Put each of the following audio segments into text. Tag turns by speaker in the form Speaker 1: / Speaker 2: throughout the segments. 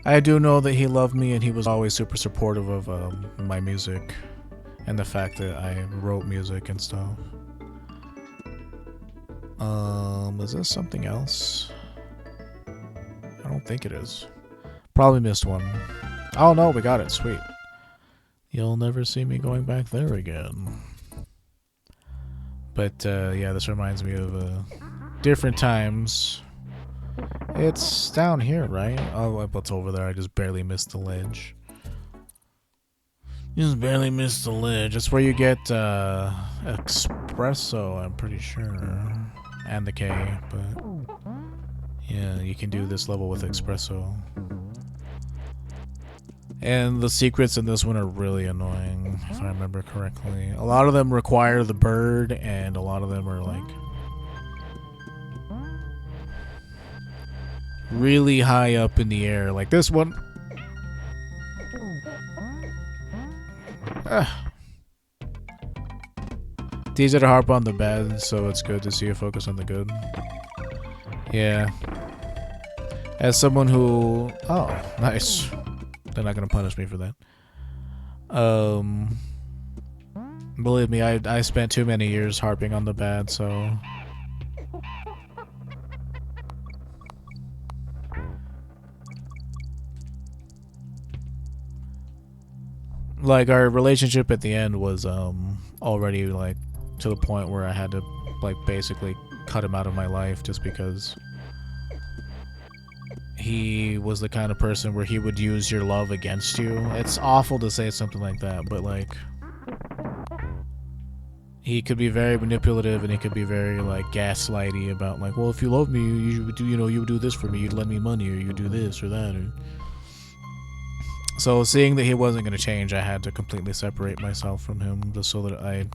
Speaker 1: I do know that he loved me and he was always super supportive of my music and the fact that I wrote music and stuff. Is this something else? I don't think it is. Probably missed one. Oh no, we got it. Sweet. You'll never see me going back there again. But yeah, this reminds me of different times. It's down here, right? Oh, what's over there? I just barely missed the ledge. Just barely missed the ledge. That's where you get espresso, I'm pretty sure. And the K, but yeah, you can do this level with espresso. And the secrets in this one are really annoying, if I remember correctly. A lot of them require the bird, and a lot of them are like really high up in the air. Like this one. It's easy to harp on the bad, so it's good to see you focus on the good. Yeah. As someone who... Oh, nice. They're not gonna punish me for that. Believe me, I spent too many years harping on the bad, so... Like, our relationship at the end was, already, like, to the point where I had to, like, basically cut him out of my life just because he was the kind of person where he would use your love against you. It's awful to say something like that, but, like, he could be very manipulative and he could be very, like, gaslighty about, like, well, if you love me, you would do, you know, you would do this for me, you'd lend me money, or you'd do this or that, or... So, seeing that he wasn't going to change, I had to completely separate myself from him, just so that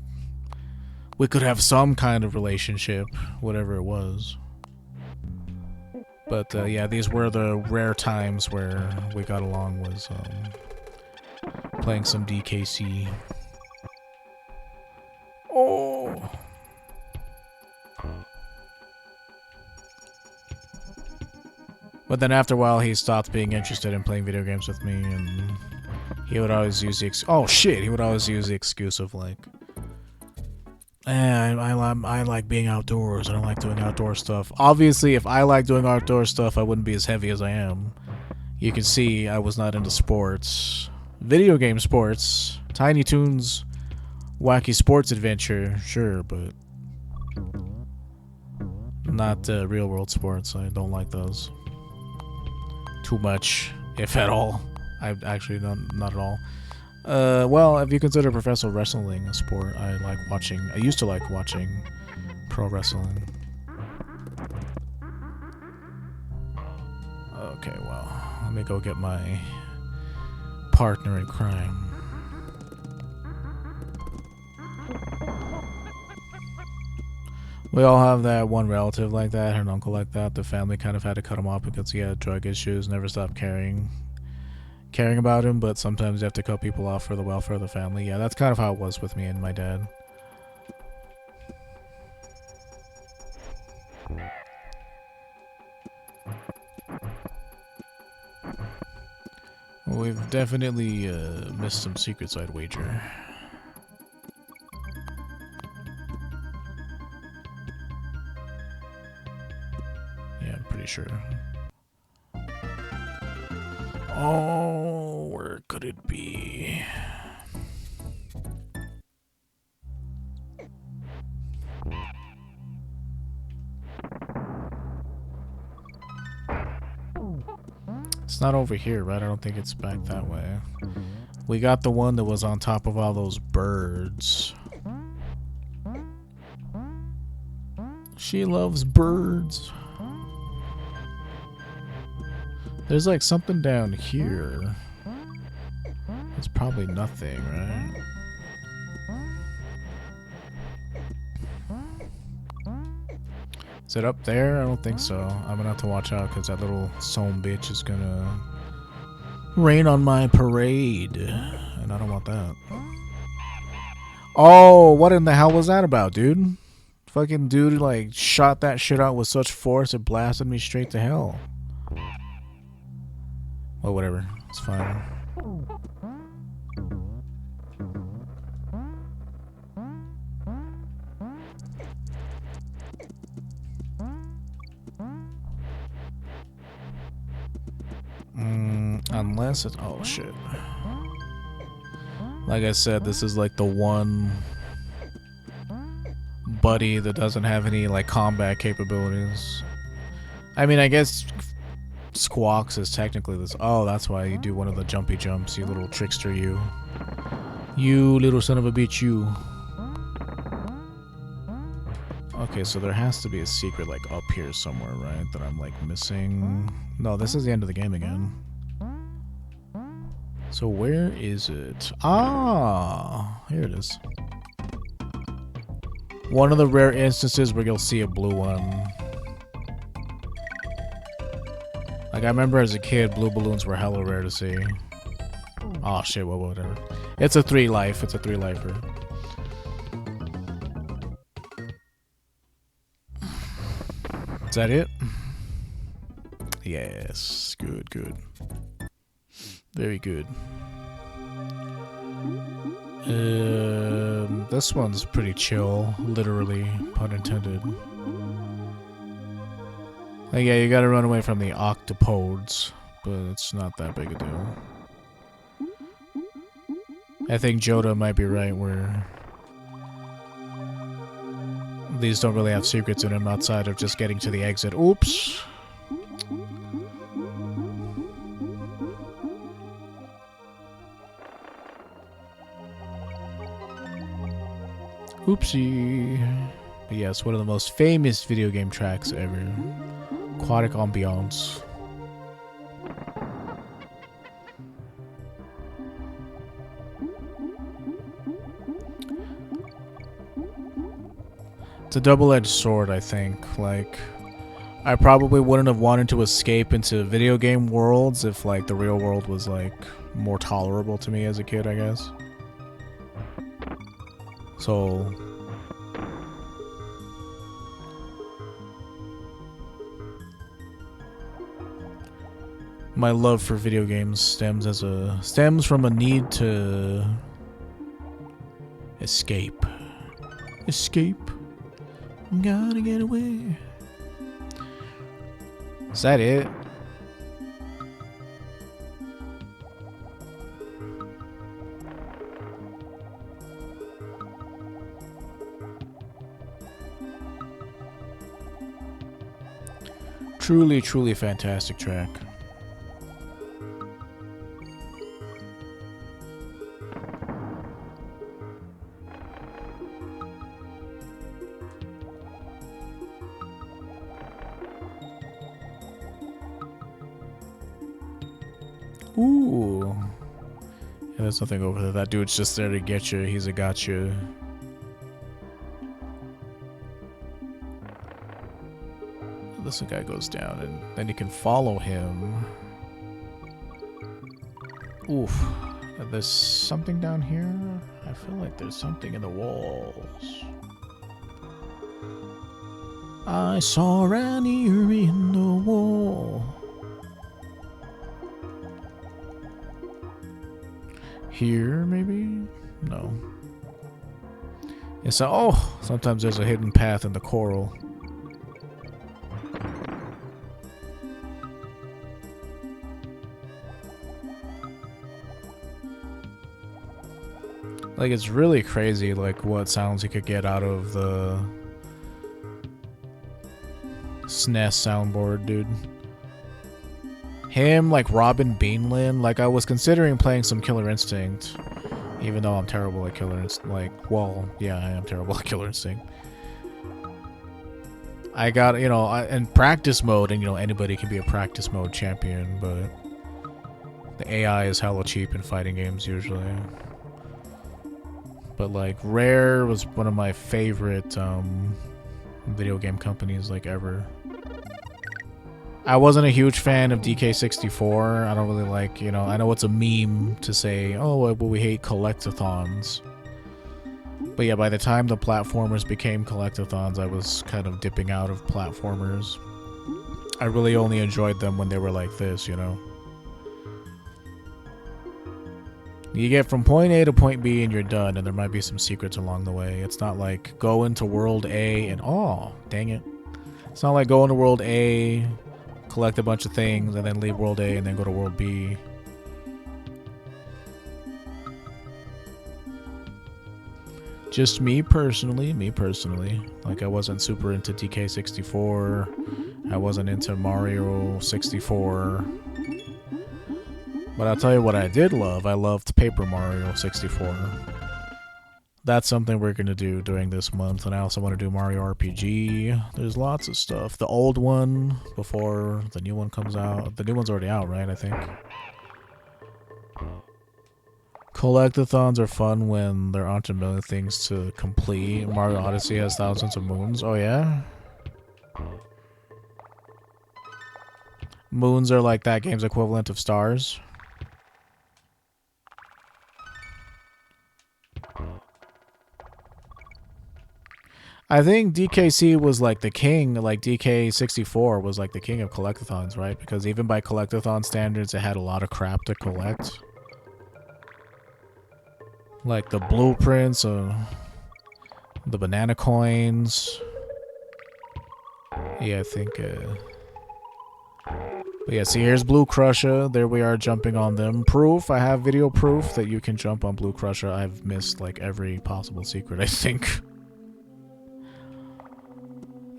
Speaker 1: we could have some kind of relationship, whatever it was. But, yeah, these were the rare times where we got along, was, playing some DKC. Oh! But then after a while, he stopped being interested in playing video games with me, and he would always use the oh shit, he would always use the excuse of like, I like being outdoors, I don't like doing outdoor stuff. Obviously, if I like doing outdoor stuff, I wouldn't be as heavy as I am. You can see I was not into sports. Video game sports, Tiny Toons, wacky sports adventure, sure, but not real world sports. I don't like those. Too much, if at all. I actually not at all. Well, if you consider professional wrestling a sport, I used to like watching pro wrestling. Okay, well, let me go get my partner in crime. We all have that one relative like that, an uncle like that. The family kind of had to cut him off because he had drug issues, never stopped caring about him, but sometimes you have to cut people off for the welfare of the family. Yeah, that's kind of how it was with me and my dad. Well, we've definitely missed some secrets, I'd wager. Yeah, I'm pretty sure. Oh, where could it be? It's not over here, right? I don't think it's back that way. We got the one that was on top of all those birds. She loves birds. There's like something down here. It's probably nothing, right? Is it up there? I don't think so. I'm gonna have to watch out because that little some bitch is gonna rain on my parade. And I don't want that. Oh, what in the hell was that about, dude? Fucking dude like shot that shit out with such force it blasted me straight to hell. Well, whatever. It's fine. Unless it's... Oh, shit. Like I said, this is like the one buddy that doesn't have any like combat capabilities. I mean, I guess Squawks is technically this. Oh, that's why you do one of the jumpy jumps, you little trickster, you. You little son of a bitch, you. Okay, so there has to be a secret like up here somewhere, right? That I'm like missing. No, this is the end of the game again. So where is it? Ah, here it is. One of the rare instances where you'll see a blue one. Like, I remember as a kid, blue balloons were hella rare to see. Oh shit, well, whatever. It's a 3 life, it's a 3-lifer. Is that it? Yes, good, good. Very good. This one's pretty chill, literally, pun intended. Like, yeah, you gotta run away from the octopodes, but it's not that big a deal. I think Joda might be right where these don't really have secrets in them outside of just getting to the exit. Oops! Oopsie. But yeah, it's one of the most famous video game tracks ever. Aquatic ambiance. It's a double-edged sword, I think. Like, I probably wouldn't have wanted to escape into video game worlds if, like, the real world was, like, more tolerable to me as a kid, I guess. So... my love for video games stems from a need to escape. Escape. Gotta get away. Is that it? Truly, truly fantastic track. Ooh. Yeah, there's nothing over there. That dude's just there to get you. He's a gotcha. This guy goes down, and then you can follow him. Oof. There's something down here? I feel like there's something in the walls. I saw an ear in the wall. Here, maybe? No. It's oh, sometimes there's a hidden path in the coral. Like, it's really crazy, like, what sounds you could get out of the SNES soundboard, dude. Him, like, Robin Beanland, like, I was considering playing some Killer Instinct, even though I'm terrible at Killer Instinct, like, well, yeah, I am terrible at Killer Instinct. I got, you know, in practice mode, and, you know, anybody can be a practice mode champion, but the AI is hella cheap in fighting games, usually. But, like, Rare was one of my favorite, video game companies, like, ever. I wasn't a huge fan of DK64. I don't really like, you know, I know it's a meme to say, oh, well, we hate collectathons. But yeah, by the time the platformers became collectathons, I was kind of dipping out of platformers. I really only enjoyed them when they were like this, you know? You get from point A to point B and you're done, and there might be some secrets along the way. It's not like go into world A and oh, dang it. It's not like go into world A, collect a bunch of things, and then leave world A and then go to world B. Just me personally, like I wasn't super into DK64. I wasn't into Mario 64. But I'll tell you what I did love. I loved Paper Mario 64. That's something we're going to do during this month. And I also want to do Mario RPG. There's lots of stuff. The old one before the new one comes out. The new one's already out, right? I think. Collectathons are fun when there aren't a million things to complete. Mario Odyssey has thousands of moons. Oh, yeah? Moons are like that game's equivalent of stars. I think DKC was like the king, like DK64 was like the king of collectathons, right? Because even by collectathon standards, it had a lot of crap to collect. Like the blueprints, the banana coins. Yeah, I think... But yeah, see, here's Blue Crusher. There we are jumping on them. Proof, I have video proof that you can jump on Blue Crusher. I've missed like every possible secret, I think.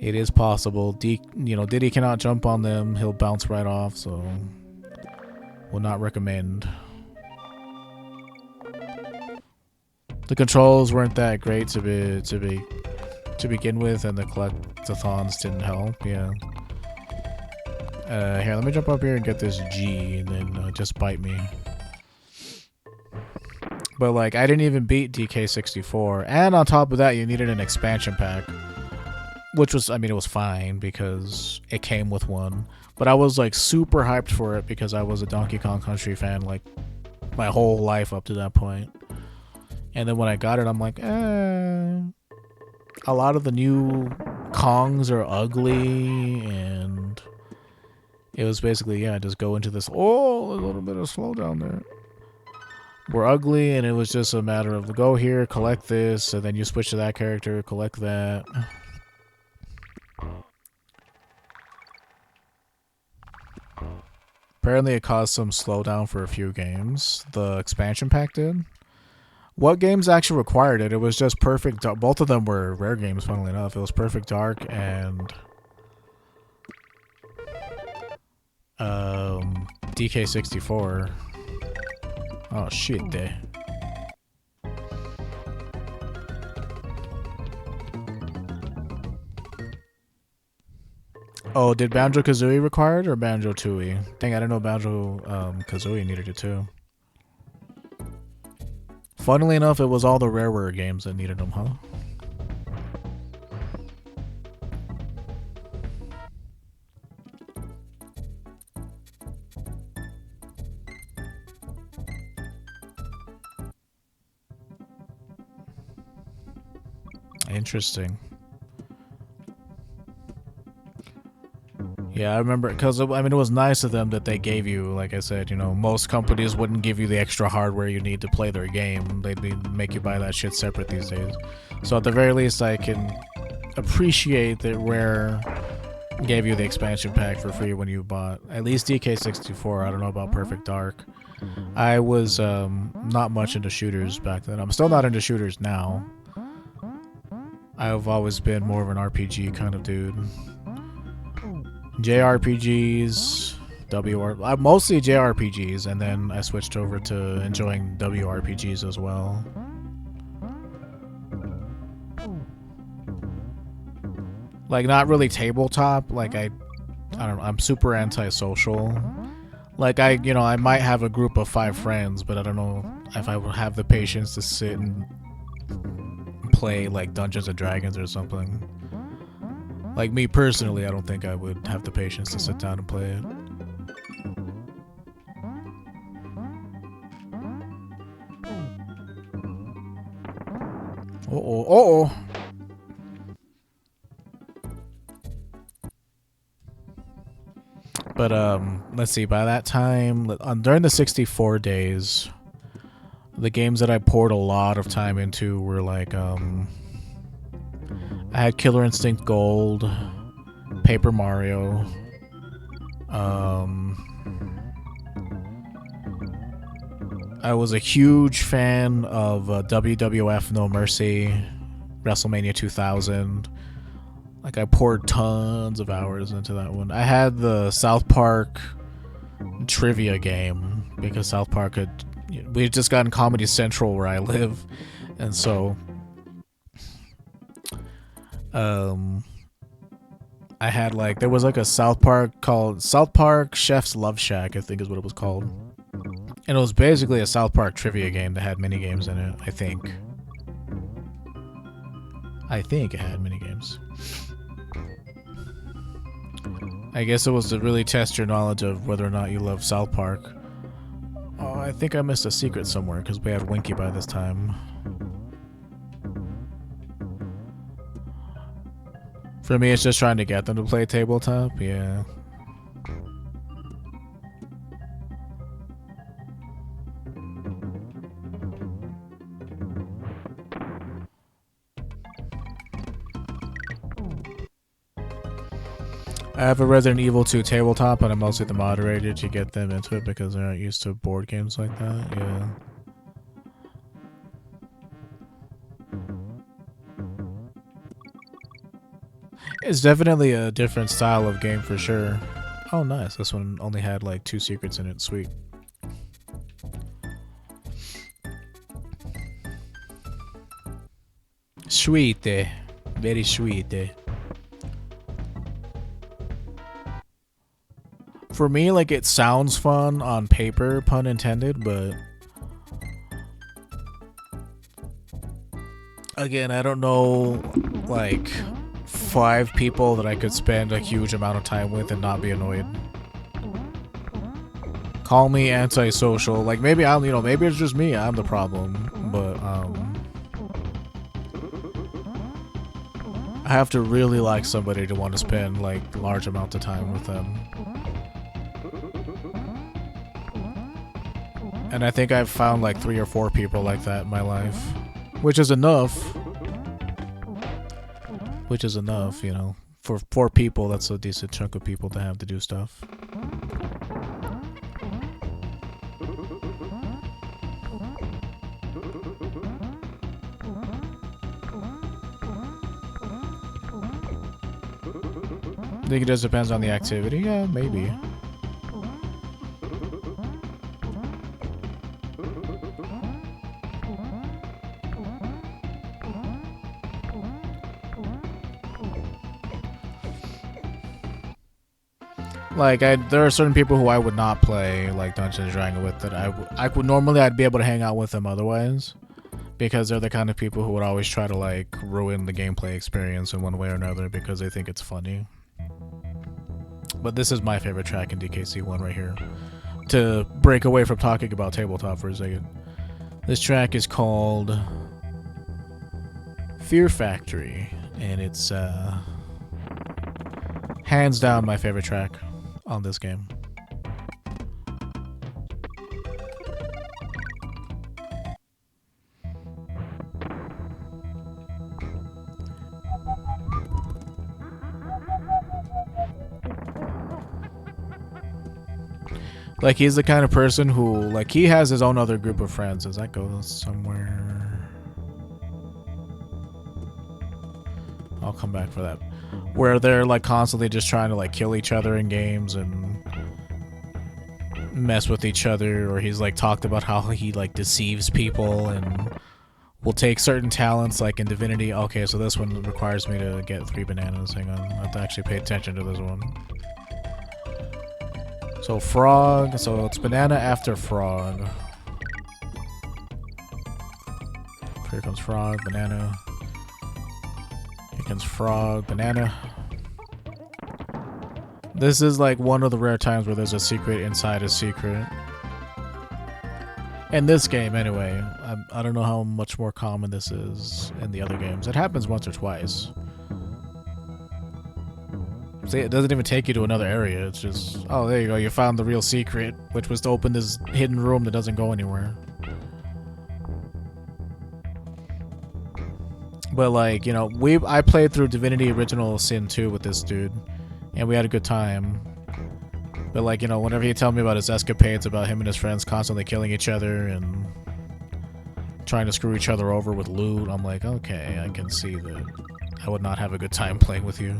Speaker 1: It is possible. Diddy cannot jump on them. He'll bounce right off, so will not recommend. The controls weren't that great to begin with, and the collectathons didn't help. Yeah. Here, let me jump up here and get this G, and then just bite me. But like, I didn't even beat DK64, and on top of that, you needed an expansion pack. Which was, I mean, it was fine because it came with one. But I was like super hyped for it because I was a Donkey Kong Country fan like my whole life up to that point. And then when I got it, I'm like, a lot of the new Kongs are ugly. And it was basically, yeah, just go into this, a little bit of slowdown there. We're ugly, and it was just a matter of go here, collect this, and then you switch to that character, collect that. Apparently it caused some slowdown for a few games. The expansion pack did. What games actually required it? It was just Perfect Dark. Both of them were rare games, funnily enough. It was Perfect Dark and DK64. Oh shit, there. Oh, did Banjo-Kazooie require it or Banjo-Tooie? Dang, I didn't know Banjo-Kazooie needed it too. Funnily enough, it was all the rareware games that needed them, huh? Interesting. Yeah, I remember, because, I mean, it was nice of them that they gave you, like I said, you know, most companies wouldn't give you the extra hardware you need to play their game. They'd make you buy that shit separate these days. So at the very least, I can appreciate that Rare gave you the expansion pack for free when you bought at least DK64. I don't know about Perfect Dark. I was not much into shooters back then. I'm still not into shooters now. I've always been more of an RPG kind of dude. JRPGs, mostly JRPGs, and then I switched over to enjoying WRPGs as well. Like, not really tabletop, like I don't know, I'm super antisocial. Like, I might have a group of 5 friends, but I don't know if I would have the patience to sit and play, like, Dungeons and Dragons or something. Like, me personally, I don't think I would have the patience to sit down and play it. Uh-oh. But, let's see, by that time, during the 64 days, The games that I poured a lot of time into were like, I had Killer Instinct Gold, Paper Mario, I was a huge fan of WWF No Mercy, WrestleMania 2000. Like, I poured tons of hours into that one. I had the South Park trivia game because South Park had, we had just gotten Comedy Central where I live, and so I had like, there was like a South Park called South Park Chef's Love Shack, I think is what it was called, and it was basically a South Park trivia game that had mini games in it. I think it had mini games. I guess it was to really test your knowledge of whether or not you love South Park. Oh, I think I missed a secret somewhere because we had Winky by this time. For me, it's just trying to get them to play tabletop, yeah. I have a Resident Evil 2 tabletop, and I'm mostly the moderator to get them into it because they're not used to board games like that, yeah. It's definitely a different style of game for sure. Oh, nice. This one only had like 2 secrets in it. Sweet. Sweet. Very sweet. For me, like, it sounds fun on paper, pun intended, but again, I don't know, like, 5 people that I could spend a huge amount of time with and not be annoyed. Call me antisocial. Like, maybe I'm, maybe it's just me, I'm the problem, but I have to really like somebody to want to spend like large amounts of time with them. And I think I've found like 3 or 4 people like that in my life, which is enough. Which is enough, For 4 people, that's a decent chunk of people to have to do stuff. I think it just depends on the activity. Yeah, maybe. Like, there are certain people who I would not play like Dungeons & Dragons with that I would normally I'd be able to hang out with them otherwise, because they're the kind of people who would always try to like ruin the gameplay experience in one way or another because they think it's funny. But this is my favorite track in DKC1 right here. To break away from talking about tabletop for a second, this track is called Fear Factory, and it's hands down my favorite track on this game. Like, he's the kind of person who, like, he has his own other group of friends. Does that go somewhere? I'll come back for that. Where they're like constantly just trying to like kill each other in games and mess with each other, or he's like talked about how he like deceives people and will take certain talents, like in Divinity. Okay, so this one requires me to get 3 bananas. Hang on, I have to actually pay attention to this one. So frog, so it's banana after frog. Here comes frog, banana. Here comes frog, banana. This is like one of the rare times where there's a secret inside a secret. In this game, anyway. I don't know how much more common this is in the other games. It happens once or twice. See, it doesn't even take you to another area. It's just, oh, there you go. You found the real secret, which was to open this hidden room that doesn't go anywhere. But like, you know, I played through Divinity Original Sin 2 with this dude, and we had a good time. But like, you know, whenever he told me about his escapades, about him and his friends constantly killing each other and trying to screw each other over with loot, I'm like, okay, I can see that I would not have a good time playing with you.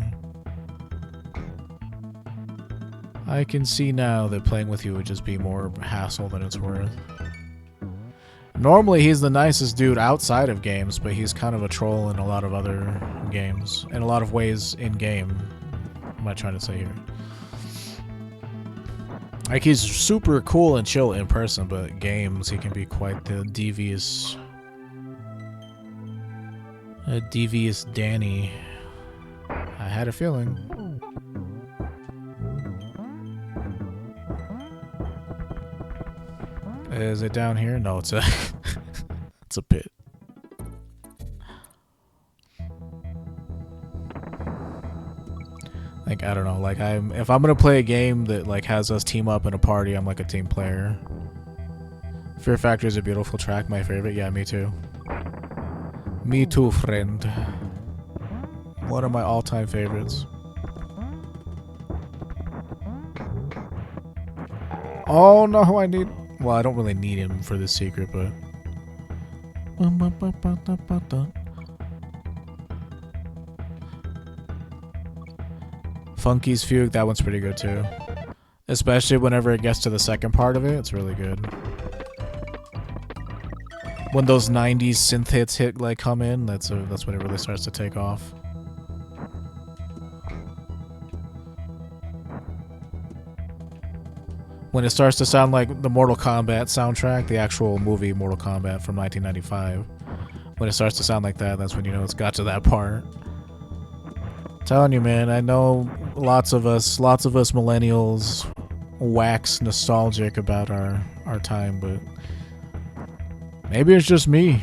Speaker 1: I can see now that playing with you would just be more hassle than it's worth. Normally, he's the nicest dude outside of games, but he's kind of a troll in a lot of other games. In a lot of ways in-game. What am I trying to say here? Like, he's super cool and chill in person, but games, he can be quite the devious... A devious Danny. I had a feeling. Is it down here? No, it's a it's a pit. Like, I don't know, like if I'm gonna play a game that like has us team up in a party, I'm like a team player. Fear Factory is a beautiful track, my favorite. Yeah, me too. Me too, friend. One of my all-time favorites. Oh no, I need... Well, I don't really need him for this secret, but... Funky's Fugue, that one's pretty good too. Especially whenever it gets to the second part of it, it's really good. When those 90s synth hits like come in, that's when it really starts to take off. When it starts to sound like the Mortal Kombat soundtrack, the actual movie Mortal Kombat from 1995. When it starts to sound like that, that's when you know it's got to that part. I'm telling you, man, I know lots of us millennials wax nostalgic about our time, but maybe it's just me.